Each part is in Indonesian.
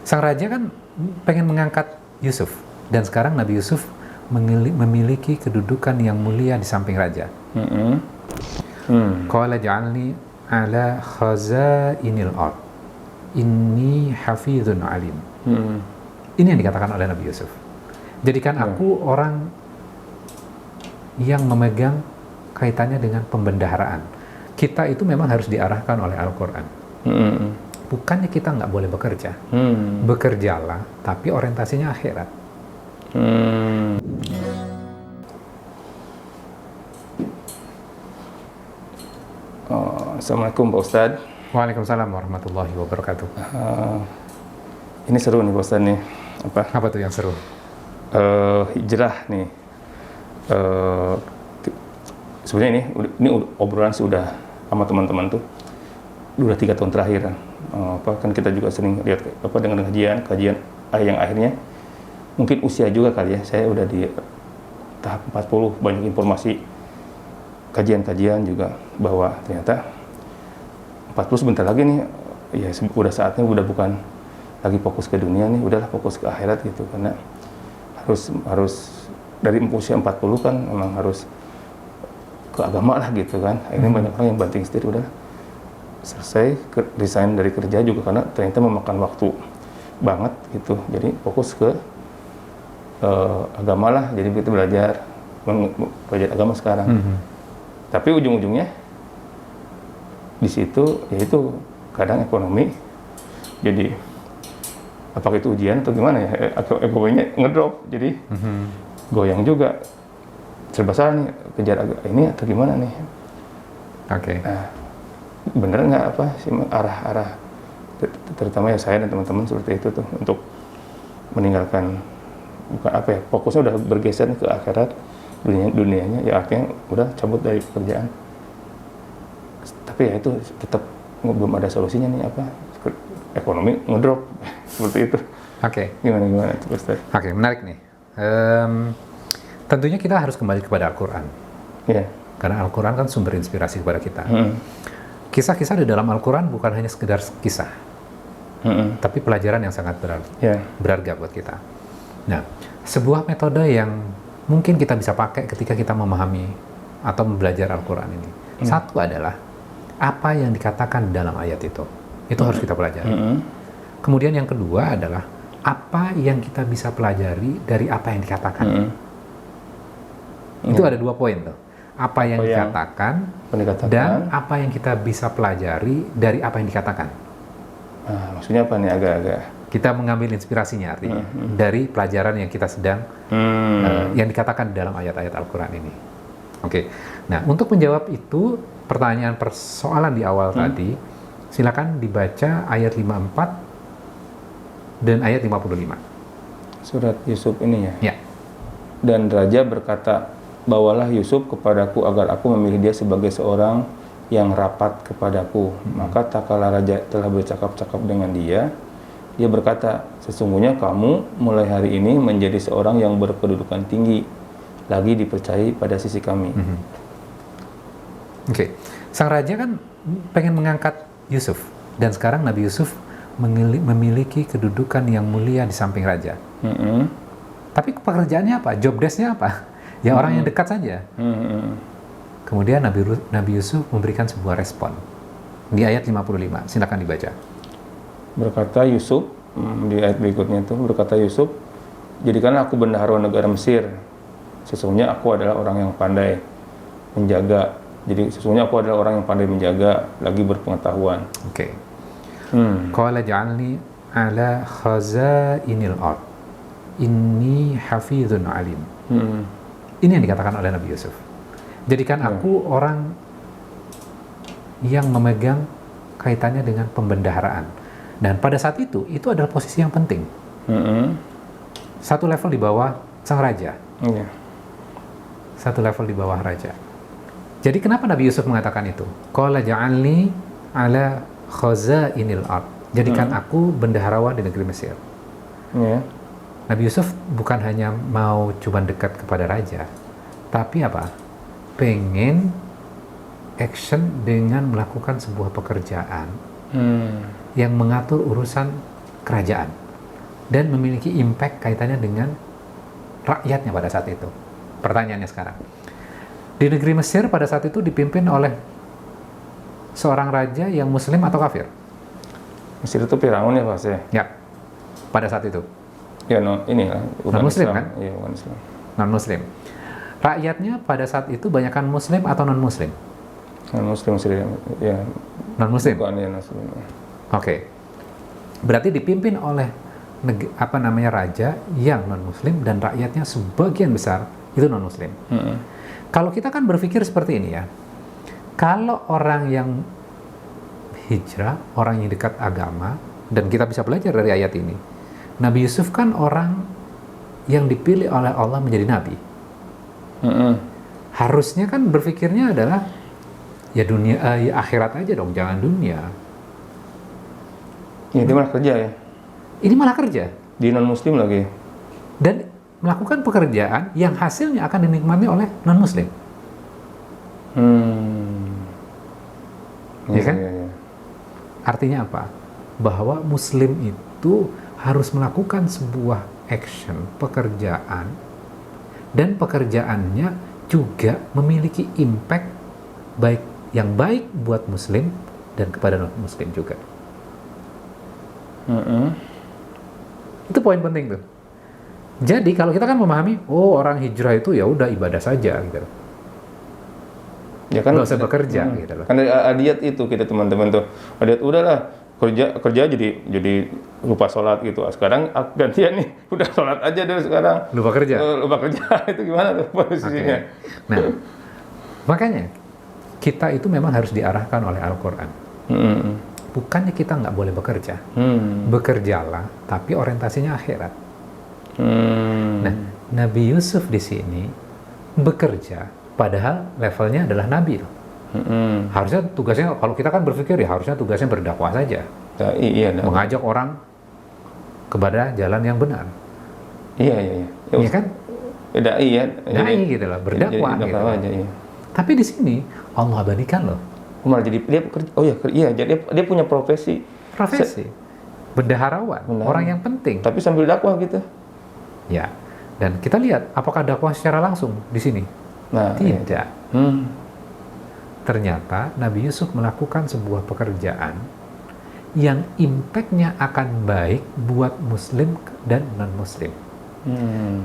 Sang raja kan pengen mengangkat Yusuf, dan sekarang Nabi Yusuf memiliki kedudukan yang mulia di samping raja. Qala ja'alni ala khazainil ard inni hafizun alim. Ini yang dikatakan oleh Nabi Yusuf. Jadikan aku orang yang memegang kaitannya dengan pembendaharaan. Kita itu memang harus diarahkan oleh Al-Quran. Bukannya kita nggak boleh bekerja. Bekerjalah, tapi orientasinya akhirat. Assalamualaikum Pak Ustadz. Waalaikumsalam warahmatullahi wabarakatuh. Ini seru nih Pak Ustadz nih. Apa tuh yang seru? Hijrah nih. Sebenarnya ini obrolan sudah sama teman-teman tuh udah 3 tahun terakhir kan kita juga sering lihat dengan kajian yang akhirnya mungkin usia juga kali ya, saya udah di tahap 40, banyak informasi kajian juga bahwa ternyata 40 sebentar lagi nih ya, udah saatnya udah bukan lagi fokus ke dunia nih, udahlah fokus ke akhirat gitu, karena harus dari usia 40 kan memang harus ke agama lah gitu kan. Akhirnya banyak orang yang banting setir, udah selesai resign dari kerja juga karena ternyata memakan waktu banget gitu, jadi fokus ke agama lah. Jadi kita belajar agama sekarang. Tapi ujung-ujungnya di situ yaitu kadang ekonomi, jadi apakah itu ujian atau gimana ya, ekonominya ngedrop, jadi goyang juga, serba salah nih, kejar ini atau gimana nih. Oke. Nah, bener nggak arah terutama ya saya dan teman-teman seperti itu tuh, untuk meninggalkan fokusnya udah bergeser ke akhirat, dunianya ya akhirnya udah cabut dari pekerjaan. Tapi ya itu tetap belum ada solusinya nih, ekonomi ngedrop seperti itu. Oke. Gimana itu Ustaz? Oke, menarik nih. Tentunya kita harus kembali kepada Al-Quran. Yeah. Karena Al-Quran kan sumber inspirasi kepada kita. Kisah-kisah di dalam Al-Quran bukan hanya sekedar kisah, tapi pelajaran yang sangat berharga buat kita. Nah, sebuah metode yang mungkin kita bisa pakai ketika kita memahami atau belajar Al-Quran ini. Satu adalah apa yang dikatakan dalam ayat itu harus kita pelajari. Kemudian yang kedua adalah apa yang kita bisa pelajari dari apa yang dikatakan. Itu ada 2 poin tuh. Apa yang dikatakan dan apa yang kita bisa pelajari dari apa yang dikatakan. Maksudnya apa nih, agak-agak kita mengambil inspirasinya artinya dari pelajaran yang kita sedang yang dikatakan dalam ayat-ayat Al-Quran ini. Oke. Nah, untuk menjawab itu persoalan di awal tadi, silakan dibaca ayat 54 dan ayat 55. Surat Yusuf ini ya. Ya. Dan raja berkata, bawalah Yusuf kepadaku agar aku memilih dia sebagai seorang yang rapat kepadaku. Maka tak kala raja telah bercakap-cakap dengan dia berkata, sesungguhnya kamu mulai hari ini menjadi seorang yang berkedudukan tinggi, lagi dipercayai pada sisi kami. Oke. Sang raja kan pengen mengangkat Yusuf, dan sekarang Nabi Yusuf memiliki kedudukan yang mulia di samping raja. Tapi pekerjaannya apa? Job desk-nya apa? Ya orang yang dekat saja. Kemudian Nabi Yusuf memberikan sebuah respon di ayat 55. Silakan dibaca. Berkata Yusuf, di ayat berikutnya itu berkata Yusuf, jadikanlah aku bendahara negara Mesir. Sesungguhnya aku adalah orang yang pandai menjaga. Jadi sesungguhnya aku adalah orang yang pandai menjaga, lagi berpengetahuan. Oke. Qala ja'alni ala khazainil ard inni hafizun alim. Ini yang dikatakan oleh Nabi Yusuf. Jadikan aku orang yang memegang kaitannya dengan pembendaharaan. Dan pada saat itu adalah posisi yang penting. Satu level di bawah sang raja. Satu level di bawah raja. Jadi kenapa Nabi Yusuf mengatakan itu? Qala ja'alni ala khazainil ard. Jadikan aku bendaharawan di negeri Mesir. Nabi Yusuf bukan hanya mau cuma dekat kepada raja, tapi apa? Pengen action dengan melakukan sebuah pekerjaan yang mengatur urusan kerajaan. dan memiliki impact kaitannya dengan rakyatnya pada saat itu. Pertanyaannya sekarang, di negeri Mesir pada saat itu dipimpin oleh seorang raja yang muslim atau kafir? Mesir itu Firaun ya Pak ya? Ya, pada saat itu. Ya, inilah Non muslim kan? Iya, bukan Islam. Non muslim. Rakyatnya pada saat itu banyakkan muslim atau non muslim? Non muslim ya. Non muslim. Bukan ya muslim. Oke. Berarti dipimpin oleh raja yang non muslim dan rakyatnya sebagian besar itu non muslim. Kalau kita kan berpikir seperti ini ya. Kalau orang yang hijrah, orang yang dekat agama, dan kita bisa belajar dari ayat ini. Nabi Yusuf kan orang yang dipilih oleh Allah menjadi nabi. Harusnya kan berpikirnya adalah ya dunia, ya akhirat aja dong, jangan dunia. Ya, dia malah kerja ya. Ini malah kerja. Di non-muslim lagi. Dan melakukan pekerjaan yang hasilnya akan dinikmati oleh non-muslim. Ya kan? Ya. Artinya apa? Bahwa muslim itu harus melakukan sebuah action, pekerjaan, dan pekerjaannya juga memiliki impact yang baik buat muslim dan kepada non-muslim juga. Itu poin penting tuh. Jadi kalau kita kan memahami, oh orang hijrah itu ya udah ibadah saja gitu. Ya kan nggak usah bekerja gitu loh. Kan dari adiat itu kita teman-teman tuh. Adiat udahlah kerja jadi lupa sholat gitu. Sekarang gantian nih, udah sholat aja dulu sekarang. Lupa kerja. Lupa kerja itu gimana tuh posisinya? Okay. Nah, makanya kita itu memang harus diarahkan oleh Al-Quran. Bukannya kita nggak boleh bekerja. Bekerjalah, tapi orientasinya akhirat. Nah, Nabi Yusuf di sini bekerja, padahal levelnya adalah nabi loh. Harusnya tugasnya, kalau kita kan berpikir ya harusnya tugasnya berdakwah saja. Iya, mengajak orang kepada jalan yang benar. Iya. Iya kan? Dai gitu loh, berdakwah gitu. Aja, iya. Tapi di sini Allah abadikan loh. Malah jadi dia bekerja. Oh iya, jadi dia punya profesi. Bendaharawan, orang yang penting. Tapi sambil dakwah gitu. Ya. Dan kita lihat apakah dakwah secara langsung di sini? Nah, tidak. Iya. Ternyata Nabi Yusuf melakukan sebuah pekerjaan yang impact-nya akan baik buat muslim dan non-muslim.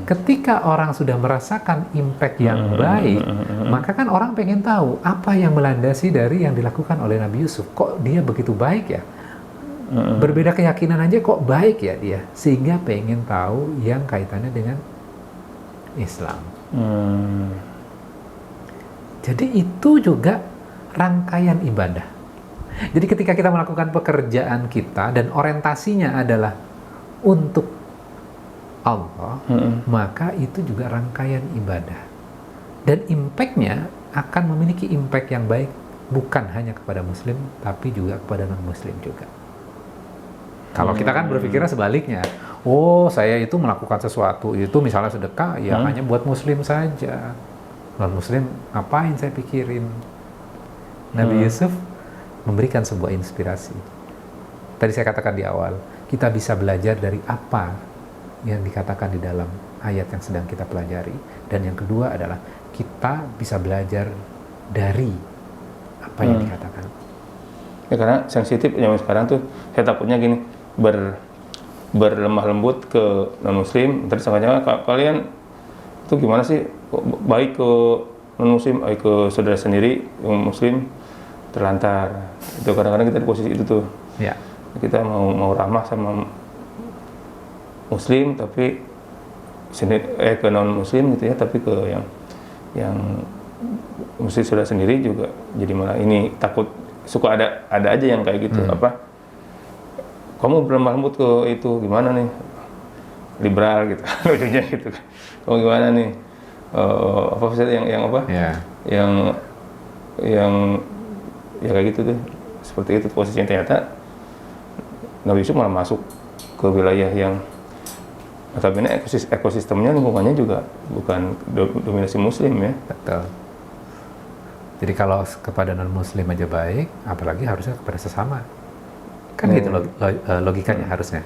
Ketika orang sudah merasakan impact yang baik, maka kan orang pengen tahu apa yang melandasi dari yang dilakukan oleh Nabi Yusuf. Kok dia begitu baik ya? Berbeda keyakinan aja kok baik ya dia? Sehingga pengen tahu yang kaitannya dengan Islam. Jadi itu juga rangkaian ibadah. Jadi ketika kita melakukan pekerjaan kita dan orientasinya adalah untuk Allah, maka itu juga rangkaian ibadah. Dan impact-nya akan memiliki impact yang baik bukan hanya kepada muslim, tapi juga kepada non-muslim juga. Kalau kita kan berpikirnya sebaliknya, oh saya itu melakukan sesuatu, itu misalnya sedekah, ya hanya buat muslim saja. Non-muslim, ngapain saya pikirin? Nabi Yusuf memberikan sebuah inspirasi. Tadi saya katakan di awal, kita bisa belajar dari apa yang dikatakan di dalam ayat yang sedang kita pelajari. Dan yang kedua adalah kita bisa belajar dari apa yang dikatakan. Ya karena sensitif zaman sekarang tuh, saya takutnya gini, berlemah lembut ke non-muslim, terus jangan kalian itu gimana sih, baik ke non-muslim, baik ke saudara sendiri yang muslim, terlantar. Itu kadang-kadang kita di posisi itu tuh. Ya. Kita mau ramah sama muslim tapi ke non muslim gitu ya, tapi ke yang muslim saudara sendiri juga jadi malah ini takut, suka ada aja yang kayak gitu. Apa kamu berlemah lembut ke itu gimana nih, liberal gitu lucunya gitu, kamu gimana nih, apa maksudnya yang apa yang ya kayak gitu tuh, seperti itu posisinya. Ternyata Nabi Yusuf malah masuk ke wilayah yang notabene ekosistemnya, lingkungannya juga bukan dominasi muslim ya. Betul. Jadi kalau kepada non-muslim aja baik, apalagi harusnya kepada sesama. Kan gitu logikanya harusnya.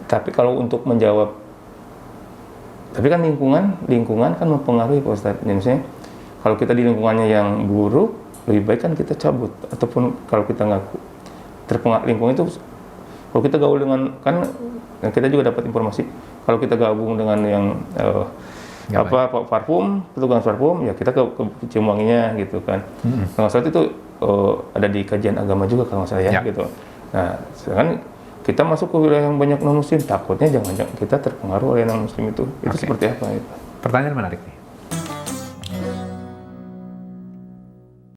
Tapi kalau untuk menjawab, tapi kan lingkungan kan mempengaruhi Pak Ustadz. Misalnya kalau kita di lingkungannya yang buruk, lebih baik kan kita cabut. Ataupun kalau kita nggak terpengaruh lingkungan itu, kalau kita gaul dengan, kan kita juga dapat informasi, kalau kita gabung dengan yang parfum, petugas parfum, ya kita ke cium wanginya gitu kan. Kalau nggak salah itu ada di kajian agama juga kalau nggak salah ya gitu. Nah, sekarang kita masuk ke wilayah yang banyak non muslim, takutnya jangan-jangan kita terpengaruh oleh non muslim itu. Itu seperti apa itu? Pertanyaan menarik nih.